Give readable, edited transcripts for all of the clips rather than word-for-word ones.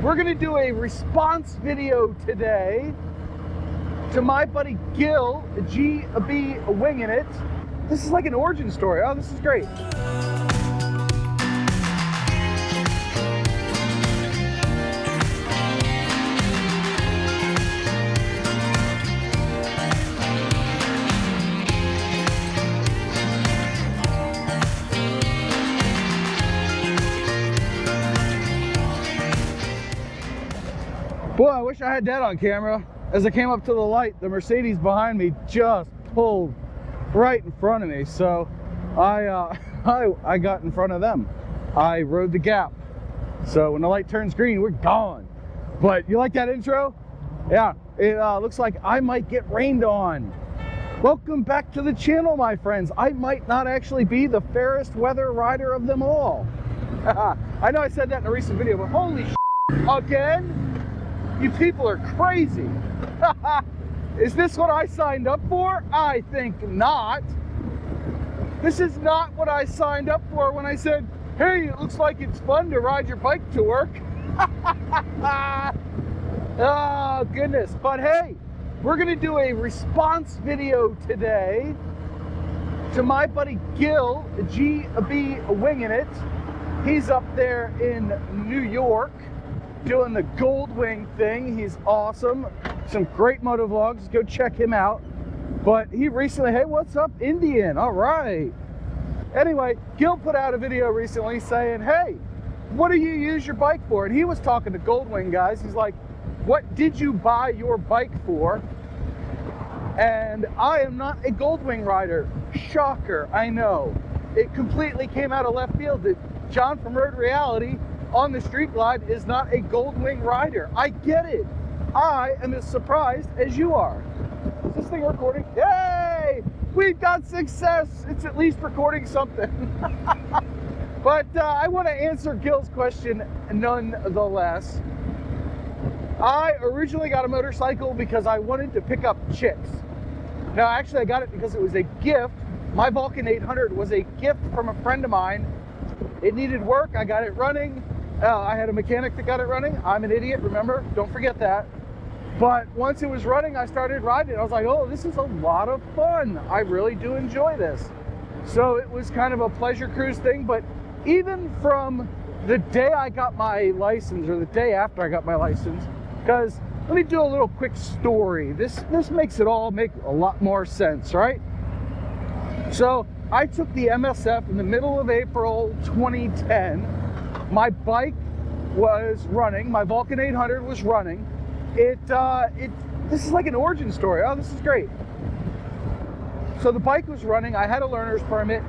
We're gonna do a response video today to my buddy Gil, GB Winging It. This is like an origin story. Oh, this is great. Boy, I wish I had that on camera. As I came up to the light, the Mercedes behind me just pulled right in front of me. So I got in front of them. I rode the gap. So when the light turns green, we're gone. But you like that intro? Yeah, it looks like I might get rained on. Welcome back to the channel, my friends. I might not actually be the fairest weather rider of them all. I know I said that in a recent video, but holy shit, again? You people are crazy. Is this what I signed up for? I think not. This is not what I signed up for when I said, hey, it looks like it's fun to ride your bike to work. Oh, goodness. But hey, we're going to do a response video today to my buddy Gil, GB Winging It. He's up there in New York doing the Gold Wing thing. He's awesome. Some great moto vlogs. Go check him out. But he recently, hey, what's up, Indian? All right. Anyway, Gil put out a video recently saying, hey, what do you use your bike for? And he was talking to Gold Wing guys. He's like, what did you buy your bike for? And I am not a Gold Wing rider. Shocker, I know. It completely came out of left field that John from Road Reality on the Street Glide is not a Gold Wing rider. I get it. I am as surprised as you are. Is this thing recording? Yay! We've got success. It's at least recording something. But I want to answer Gil's question nonetheless. I originally got a motorcycle because I wanted to pick up chicks. Now, actually, I got it because it was a gift. My Vulcan 800 was a gift from a friend of mine. It needed work. I got it running. I had a mechanic that got it running. I'm an idiot, remember? Don't forget that. But once it was running, I started riding. I was like, oh, this is a lot of fun. I really do enjoy this. So it was kind of a pleasure cruise thing. But even from the day I got my license, or the day after I got my license, because let me do a little quick story. This makes it all make a lot more sense, right? So I took the MSF in the middle of April 2010. My bike was running. My Vulcan 800 was running. This is like an origin story. Oh, this is great. So the bike was running. I had a learner's permit.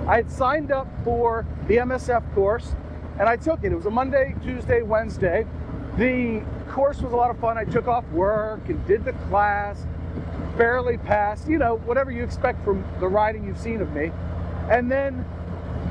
I had signed up for the MSF course, and I took it. It was a Monday, Tuesday, Wednesday. The course was a lot of fun. I took off work and did the class, barely passed, you know, whatever you expect from the riding you've seen of me. And then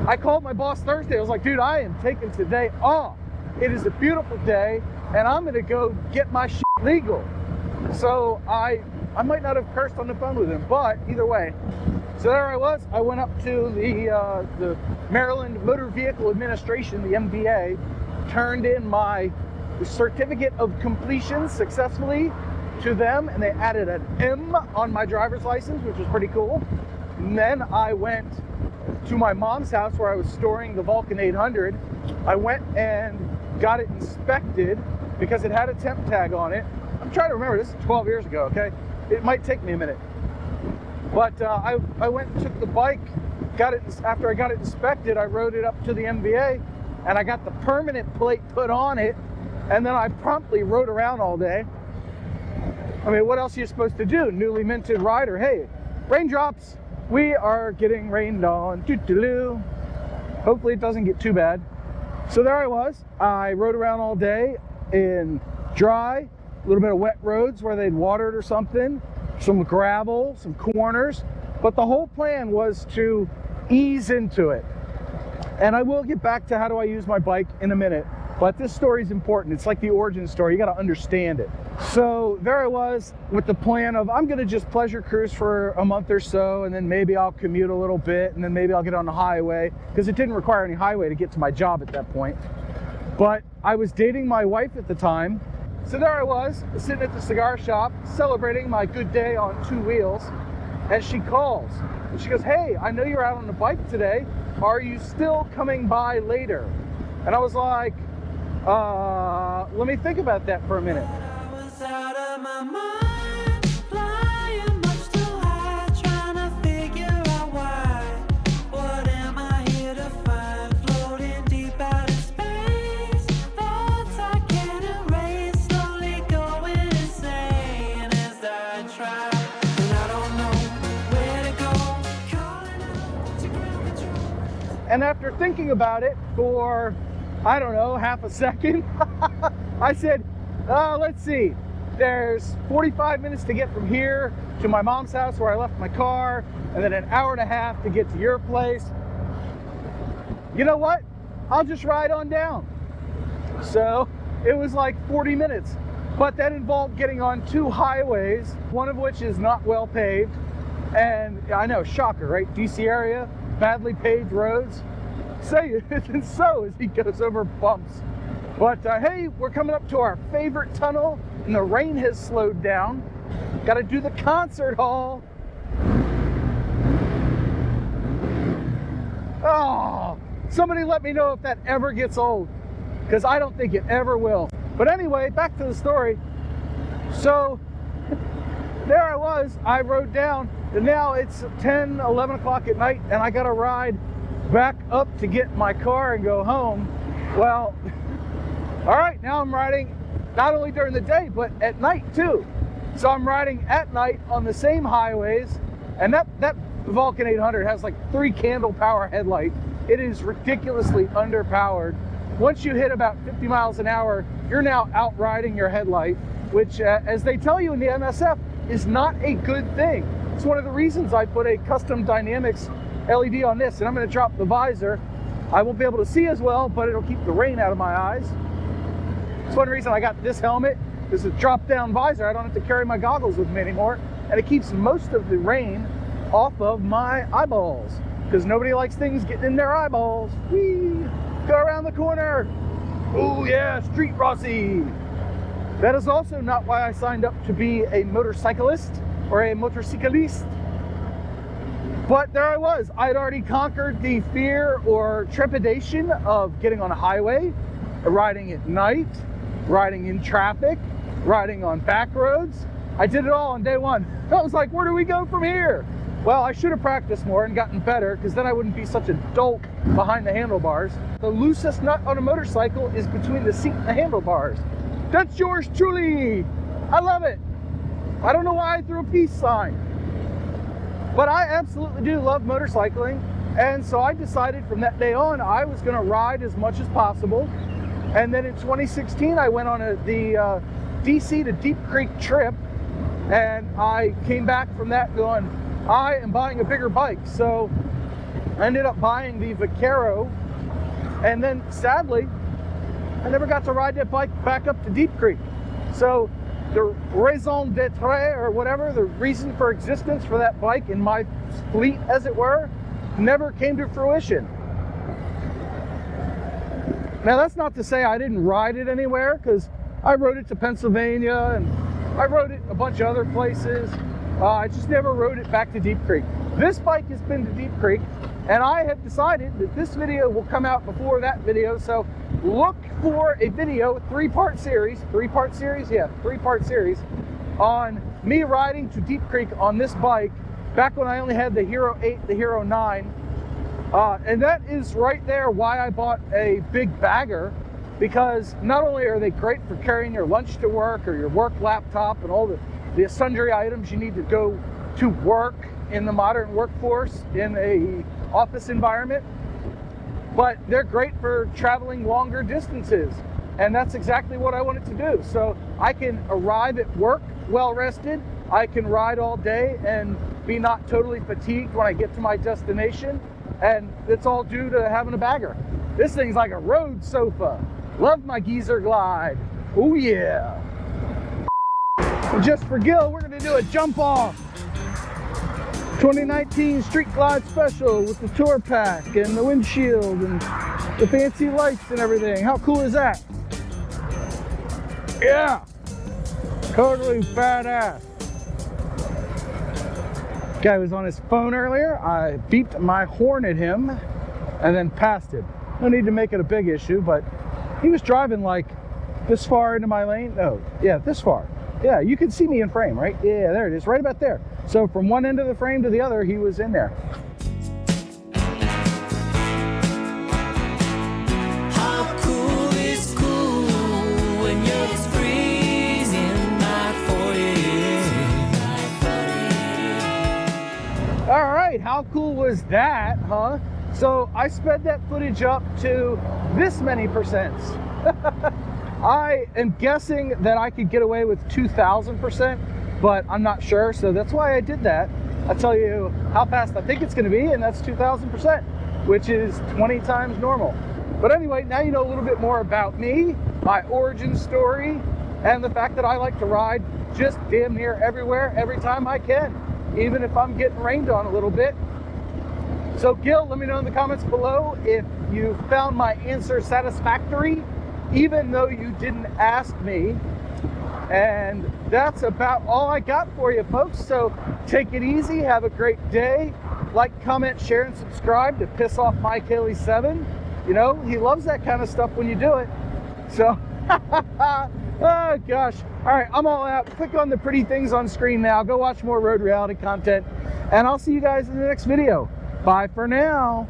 I called my boss Thursday. I was like, dude, I am taking today off. It is a beautiful day, and I'm gonna go get my shit legal. So I might not have cursed on the phone with him, but either way. So there I was. I went up to the Maryland Motor Vehicle Administration, the MVA, turned in my certificate of completion successfully to them, and they added an M on my driver's license, which was pretty cool. And then I went to my mom's house where I was storing the Vulcan 800. I went and got it inspected because it had a temp tag on it. I'm trying to remember, this is 12 years ago, okay? It might take me a minute. But I went and took the bike, got it, after I got it inspected, I rode it up to the MVA, and I got the permanent plate put on it, and then I promptly rode around all day. I mean, what else are you supposed to do? Newly minted rider, hey, raindrops. We are getting rained on. Doo-doo-doo. Hopefully it doesn't get too bad. So there I was. I rode around all day in dry, a little bit of wet roads where they'd watered or something, some gravel, some corners. But the whole plan was to ease into it. And I will get back to how do I use my bike in a minute. But this story is important. It's like the origin story. You got to understand it. So there I was with the plan of I'm going to just pleasure cruise for a month or so, and then maybe I'll commute a little bit, and then maybe I'll get on the highway, because it didn't require any highway to get to my job at that point. But I was dating my wife at the time. So there I was, sitting at the cigar shop, celebrating my good day on 2 wheels. And she calls. And she goes, hey, I know you're out on the bike today. Are you still coming by later? And I was like, let me think about that for a minute. And after thinking about it for, I don't know, half a second, I said, let's see, there's 45 minutes to get from here to my mom's house where I left my car, and then an hour and a half to get to your place. You know what? I'll just ride on down. So it was like 40 minutes, but that involved getting on 2 highways, one of which is not well paved. And I know, shocker, right? DC area, badly paved roads. Say it so as he goes over bumps. But hey, we're coming up to our favorite tunnel, and the rain has slowed down. Got to do the concert hall. Oh, somebody let me know if that ever gets old, because I don't think it ever will. But anyway, back to the story. So there I was, I rode down, and now it's 10, 11 o'clock at night, and I got to ride back up to get my car and go home. Well, all right, now I'm riding not only during the day, but at night too. So I'm riding at night on the same highways, and that Vulcan 800 has like 3 candle power headlight. It is ridiculously underpowered. Once you hit about 50 miles an hour, you're now outriding your headlight, which, as they tell you in the MSF, is not a good thing. It's one of the reasons I put a custom dynamics LED on this, and I'm going to drop the visor. I won't be able to see as well, but it'll keep the rain out of my eyes. It's one reason I got this helmet. This is a drop-down visor. I don't have to carry my goggles with me anymore, and it keeps most of the rain off of my eyeballs, because nobody likes things getting in their eyeballs. Whee! Go around the corner. Oh yeah, Street Rossi. That is also not why I signed up to be a motorcyclist or a motorcycliste. But there I was. I had already conquered the fear or trepidation of getting on a highway, riding at night, riding in traffic, riding on back roads. I did it all on day 1. I was like, where do we go from here? Well, I should have practiced more and gotten better, because then I wouldn't be such a dolt behind the handlebars. The loosest nut on a motorcycle is between the seat and the handlebars. That's yours truly. I love it. I don't know why I threw a peace sign, but I absolutely do love motorcycling. And so I decided from that day on, I was going to ride as much as possible. And then in 2016, I went on the DC to Deep Creek trip, and I came back from that going, I am buying a bigger bike. So I ended up buying the Vaquero, and then sadly, I never got to ride that bike back up to Deep Creek. So the raison d'etre, or whatever, the reason for existence for that bike in my fleet, as it were, never came to fruition. Now that's not to say I didn't ride it anywhere, because I rode it to Pennsylvania, and I rode it a bunch of other places. I just never rode it back to Deep Creek. This bike has been to Deep Creek, and I have decided that this video will come out before that video, so look for a video, 3-part series on me riding to Deep Creek on this bike back when I only had the Hero 8, the Hero 9. And that is right there why I bought a big bagger, because not only are they great for carrying your lunch to work or your work laptop and all the sundry items you need to go to work in the modern workforce in a office environment, but they're great for traveling longer distances. And that's exactly what I wanted to do. So I can arrive at work well rested, I can ride all day and be not totally fatigued when I get to my destination, and it's all due to having a bagger. This thing's like a road sofa. Love my geezer glide. Oh yeah. And just for Gil, we're gonna do a jump off 2019 Street Glide Special with the tour pack and the windshield and The fancy lights and everything. How cool is that? Yeah. Totally badass. Guy was on his phone earlier. I beeped my horn at him and then passed him. No need to make it a big issue, but he was driving like this far into my lane. No, yeah, this far. Yeah, you can see me in frame, right? Yeah, there it is, right about there. So from one end of the frame to the other, he was in there. How cool is cool when you're freezing my 40. All right, how cool was that, huh? So I sped that footage up to this many percents. I am guessing that I could get away with 2,000%, but I'm not sure, so that's why I did that. I'll tell you how fast I think it's going to be, and that's 2,000%, which is 20 times normal. But anyway, now you know a little bit more about me, my origin story, and the fact that I like to ride just damn near everywhere, every time I can, even if I'm getting rained on a little bit. So Gil, let me know in the comments below if you found my answer satisfactory, even though you didn't ask me. And that's about all I got for you, folks. So take it easy, have a great day. Like, comment, share, and subscribe to piss off Mike Haley 7. You know, he loves that kind of stuff when you do it. So, oh gosh. All right, I'm all out. Click on the pretty things on screen now. Go watch more road reality content. And I'll see you guys in the next video. Bye for now.